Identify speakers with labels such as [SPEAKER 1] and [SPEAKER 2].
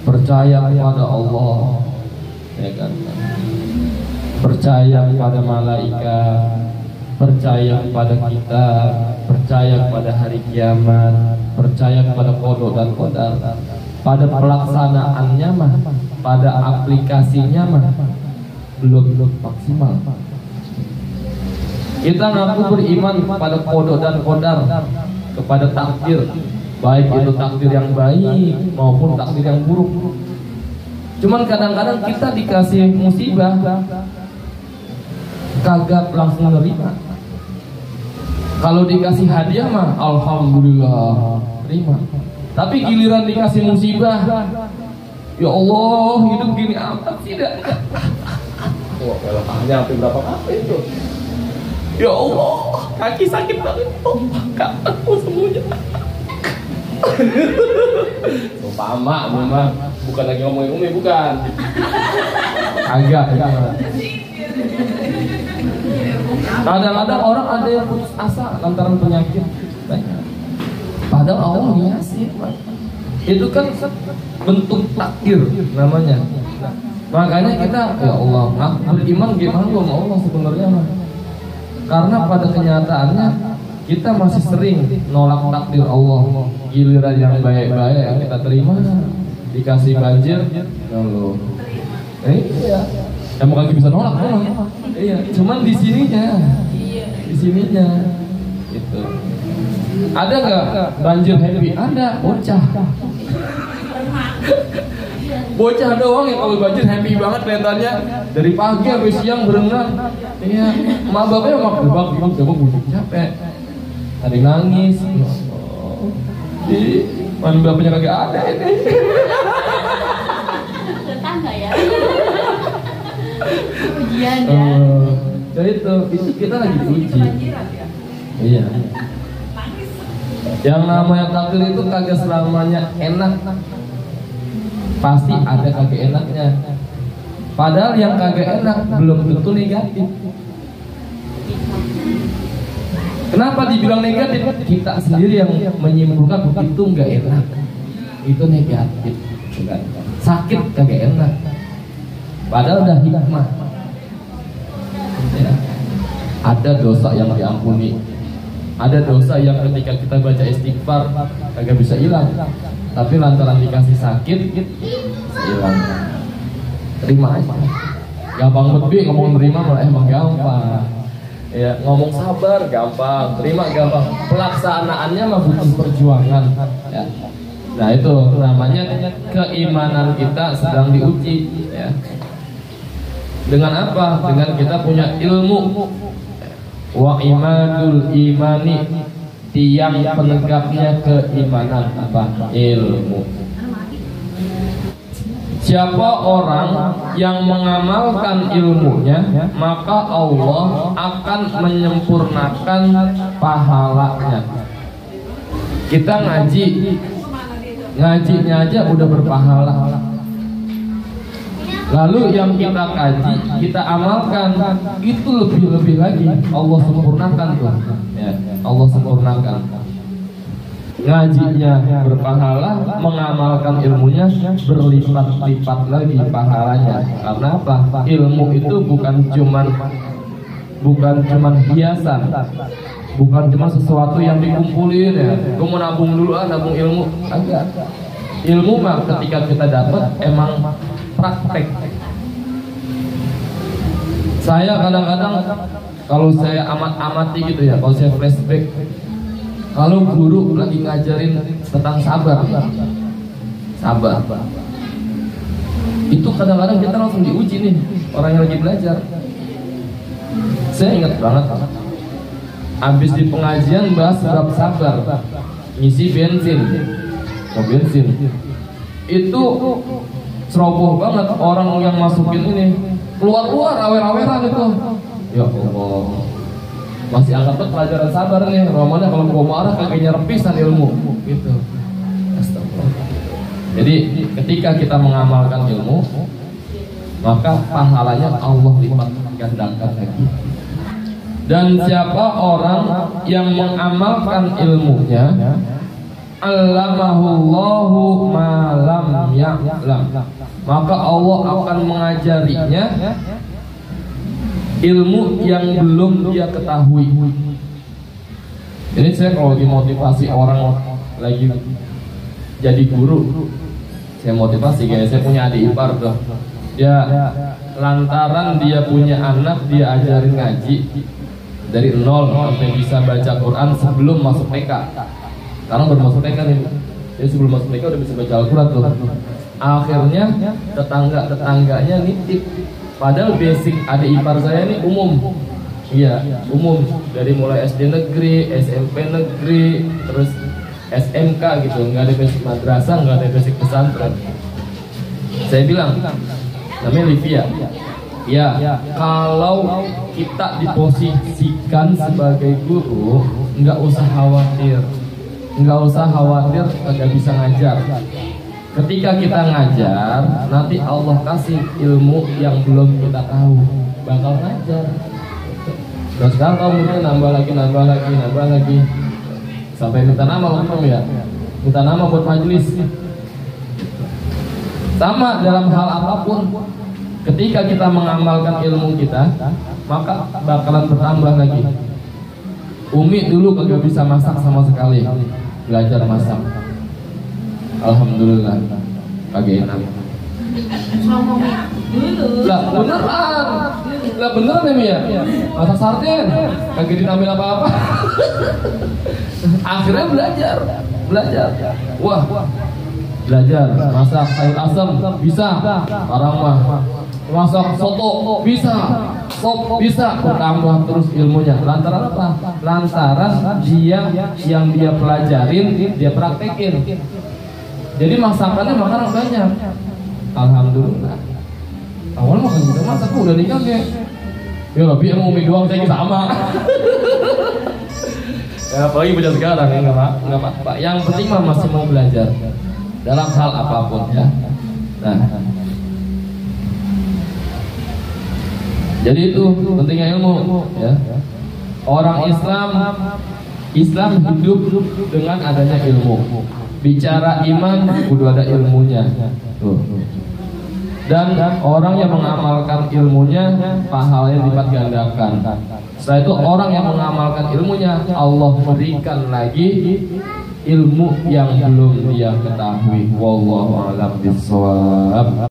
[SPEAKER 1] percaya kepada Allah, ya kan? Percaya kepada malaikat, percaya kepada kita, percaya kepada hari kiamat, percaya kepada qada dan qadar. Pada pelaksanaannya mah, pada aplikasinya mah belum maksimal. Kita ngaku beriman kepada qada dan qadar, kepada takdir, baik itu takdir yang baik maupun takdir yang buruk. Cuman kadang-kadang kita dikasih musibah kagak langsung nerima. Kalau dikasih hadiah mah alhamdulillah terima. Tapi giliran dikasih musibah, ya Allah hidup gini amat tidak. Wah, belakangnya hampir berapa kali itu? Ya Allah, kaki sakit banget. Oh, aku semuanya. Umpama, memang bukan lagi ngomongin Umi, bukan. Agak. Kadang-kadang orang ada yang putus asa lantaran penyakit. Padahal Allah ngasih. Itu kan bentuk takdir namanya. Makanya kita, ya Allah, beriman gimana sama Allah sebenarnya mah. Karena pada kenyataannya kita masih sering nolak takdir Allah. Giliran yang baik-baik yang kita terima, dikasih banjir, Allah. Iya. Emang lagi bisa nolak kan? Iya. Cuman di sininya, itu. Ada nggak banjir happy? Ada, bocah. Bocah doang yang kalau banjir happy banget kelihatannya, dari pagi sampai siang berenang. Iya, emak bapaknya mak bebak capek. Ada yang nangis. Mana bapaknya kagak ada ini.
[SPEAKER 2] Tetangga ya. Ujian ya.
[SPEAKER 1] Jadi itu kita lagi diuji. Iya. Yang namanya takdir itu kagak selamanya enak. Pasti ada kagak enaknya. Padahal yang kagak enak belum tentu negatif. Kenapa dibilang negatif? Kita sendiri yang menyimpulkan itu nggak enak, itu negatif. Sakit kagak enak. Padahal udah hikmah. Ya. Ada dosa yang diampuni. Ada dosa yang ketika kita baca istighfar kagak bisa hilang. Tapi lantaran dikasih sakit hilang. Terima aja. Gampang banget ngomong terima malah emang gampang. Ya, ngomong sabar gampang, terima gampang. Pelaksanaannya mah butuh perjuangan. Ya. Nah itu namanya keimanan kita sedang diuji. Ya. Dengan apa? Dengan kita punya ilmu. Wa imadul imani, tiang penegaknya keimanan apa? Ilmu. Siapa orang yang mengamalkan ilmunya, maka Allah akan menyempurnakan pahalanya. Kita ngajinya aja udah berpahala. Lalu yang kita kaji, kita amalkan, itu lebih lagi Allah sempurnakan tuh. Ya, Allah sempurnakan. Ngajinya berpahala, mengamalkan ilmunya berlipat-lipat lagi pahalanya. Karena apa? Ilmu itu bukan cuman hiasan, bukan cuma sesuatu yang dikumpulin ya. Gue mau nabung dulu nabung ilmu. Agak. Ilmu mah ketika kita dapat emang praktek. Saya kadang-kadang kalau saya amati gitu ya, kalau saya flashback. Kalau guru lagi ngajarin tentang sabar, itu kadang-kadang kita langsung diuji nih, orang yang lagi belajar. Saya ingat banget, habis di pengajian bahas bab sabar, ngisi bensin, itu ceroboh banget orang yang masukin ini, keluar awer-aweran itu. Ya Allah. Masih anggap pelajaran sabar nih, romannya kalau gua marah kagak nyerpisan ilmu gitu. Astagfirullah. Jadi ketika kita mengamalkan ilmu, maka pahalanya Allah lipat gandakan lagi. Dan siapa orang yang mengamalkan ilmunya, allamahullahu ma lam maka Allah akan mengajarinya ilmu yang belum dia ketahui. Ini saya kalau dimotivasi orang lagi jadi guru, saya motivasi guys. Saya punya adik ipar tuh, dia lantaran dia punya anak, dia ajarin ngaji dari nol sampai bisa baca Quran sebelum masuk TK. Sekarang baru masuk TK nih, jadi sebelum masuk TK udah bisa baca Al-Quran tuh. Akhirnya tetangganya nitip, padahal basic adik ipar saya ini umum. Iya, umum, dari mulai SD negeri, SMP negeri, terus SMK gitu, nggak ada basic madrasah, nggak ada basic pesantren. Saya bilang, namanya Livia. Ya, kalau kita diposisikan sebagai guru, nggak usah khawatir, nggak bisa ngajar. Ketika kita ngajar, nanti Allah kasih ilmu yang belum kita tahu, bakal ngajar. Terus sekarang kamu mungkin nambah lagi, sampai minta nama ya, minta nama buat majelis. Sama dalam hal apapun, ketika kita mengamalkan ilmu kita, maka bakalan bertambah lagi. Umi dulu kagak bisa masak sama sekali, belajar masak. Alhamdulillah, kagak enak. Lah beneran ya, masak sarden, kagak ditambahin apa-apa. Akhirnya belajar. Wah, belajar masak sayur asam bisa, orang mah masak soto bisa, sop bisa, bertambah terus ilmunya. Lantaran apa? Lantaran dia yang dia pelajarin, dia praktekin. Jadi masakannya makanan banyak. Alhamdulillah. Awal makan juga masak, udah nikah kayak. Ya lebih yang umi doang saya sama. Ya apalagi belajar sekarang ya nggak apa-apa. Yang penting mah masih mau belajar dalam hal apapun ya. Nah, jadi itu pentingnya ilmu ya. Orang Islam hidup dengan adanya ilmu. Bicara iman kudu ada ilmunya. Tuh. Dan orang yang mengamalkan ilmunya pahalanya dilipat gandakan. Setelah itu orang yang mengamalkan ilmunya, Allah berikan lagi ilmu yang belum dia ketahui. Wallahu a'lam bishawab.